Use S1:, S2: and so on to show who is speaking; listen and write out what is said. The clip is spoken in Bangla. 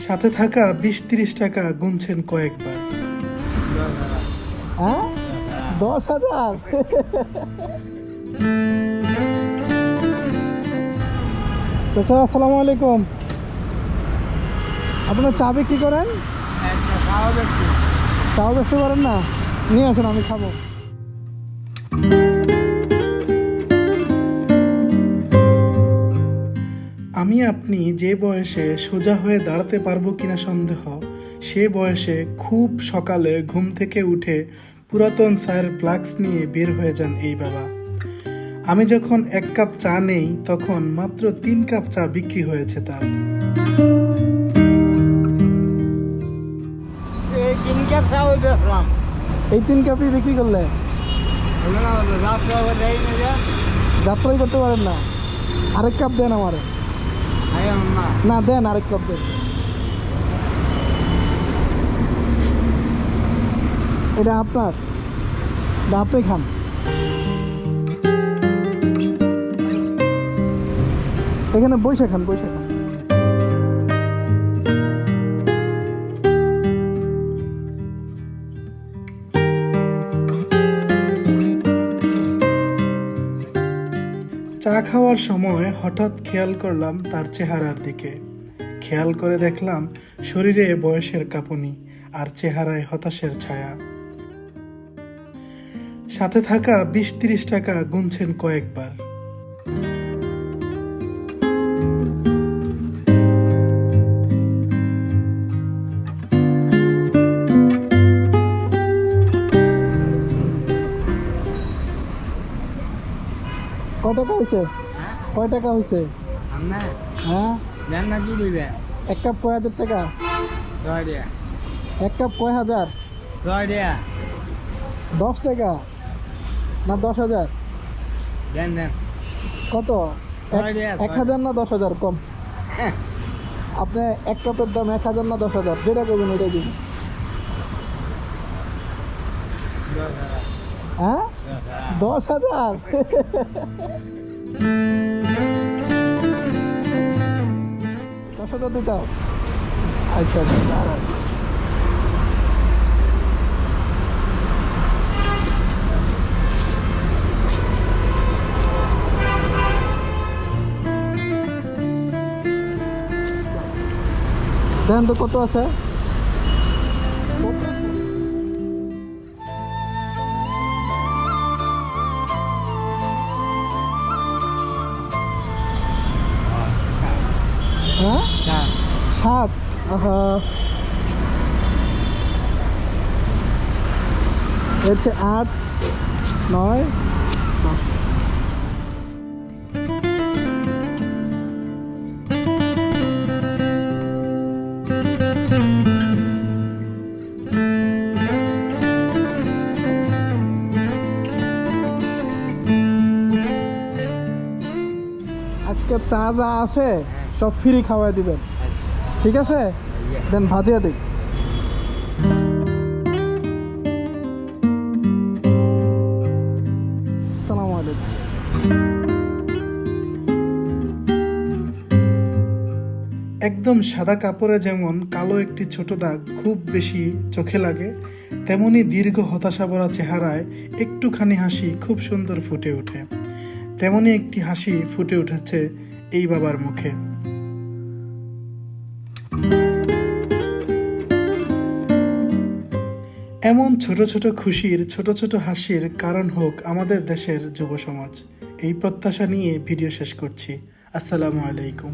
S1: সাথে থাকা 20-30 টাকা গুনছেন কয়েকবার।
S2: হ্যাঁ 10,000। চাচা আসসালামু আলাইকুম। আপনার চা বিক্রি করেন? চাও বেচতে পারেন না? নিয়ে আসেন, আমি খাবো।
S1: আমি আপনি যে বয়সে সোজা হয়ে দাঁড়াতে পারবো কিনা সন্দেহ, সে বয়সে খুব সকালে ঘুম থেকে উঠে পুরাতন চায়ের ফ্লাক্স নিয়ে বের হয়ে যান এই বাবা। আমি যখন 1 কাপ চা নেই তখন মাত্র 3 কাপ চা বিক্রি হয়েছে তার।
S2: এই 3 কাপই বিক্রি করলে যাত্রাই করতে পারেন না? আরেক কাপ দেন আমারে। না দেন, আরেক কাপ দেন। এটা আপনার, এটা আপনি খান। এখানে বসে খান, বসে খান।
S1: চা খাওয়ার সময় হঠাৎ খেয়াল করলাম তার চেহারার দিকে। খেয়াল করে দেখলাম শরীরে বয়সের কাঁপুনি আর চেহারায় হতাশের ছায়া। সাথে থাকা 20-30 টাকা গুনছেন কয়েকবার।
S2: কয় টাকা হয়েছে? কয় টাকা হয়েছে? হ্যাঁ 1 কাপ কয় হাজার টাকা? 1 কাপ কয় হাজার? 10 টাকা না 10,000? কত? 1,000 না 10,000? কম। আপনি 1 কাপের দাম 1,000 না 10,000? যেটা করবেন ওইটাই দিন। হ্যাঁ 10,000? দিতে হবে। আচ্ছা আচ্ছা দেখেন তো কত আছে। হ্যাঁ 7। হচ্ছে 8, 9, 10। আজকে চা যা আছে সব ফ্রি খাওয়াই দিবেন, ঠিক আছে? দেন ভাজিয়া দিই। আসসালামু আলাইকুম।
S1: একদম সাদা কাপড়ে যেমন কালো একটি ছোট দাগ খুব বেশি চোখে লাগে, তেমনি দীর্ঘ হতাশা ভরা চেহারায় একটুখানি হাসি খুব সুন্দর ফুটে ওঠে। তেমনি একটি হাসি ফুটে উঠেছে এই বাবার মুখে। এমন ছোট ছোট খুশির, ছোট ছোট হাসির কারণ হোক আমাদের দেশের যুব সমাজ। এই প্রত্যাশা নিয়ে ভিডিও শেষ করছি। আসসালামু আলাইকুম।